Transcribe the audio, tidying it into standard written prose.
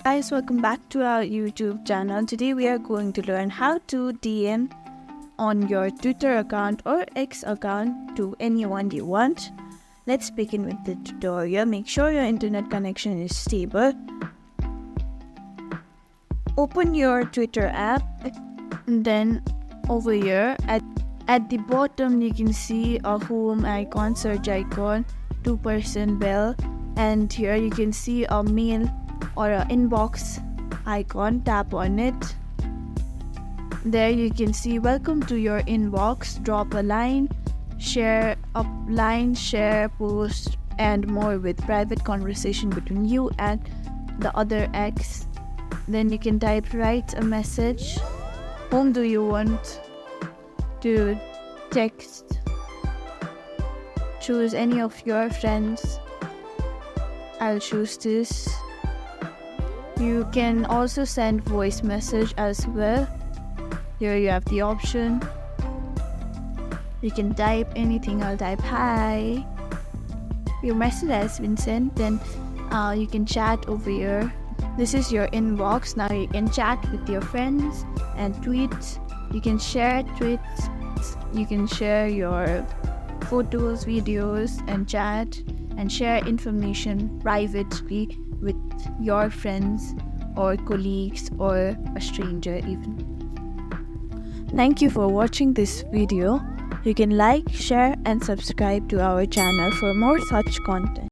Guys, welcome back to our YouTube channel. Today we are going to learn how to DM on your Twitter account or X account to anyone you want. Let's begin with the tutorial. Make sure your internet connection is stable. Open your Twitter app, and then over here at the bottom you can see a home icon, search icon, 2% bell, and here you can see a mail or an inbox icon. Tap on it. There you can see welcome to your inbox. Drop a line, share post, and more with private conversation between you and the other X. Then you can write a message. Whom do you want to text? Choose any of your friends. I'll choose this. You can also send voice message as well. Here you have the option. You can type anything. I'll type hi. Your message has been sent. Then you can chat over here. This is your inbox. Now you can chat with your friends and tweets. You can share tweets. You can share your photos, videos, and chat and share information privately with your friends or colleagues or a stranger even. Thank you for watching this video. You can like, share, and subscribe to our channel for more such content.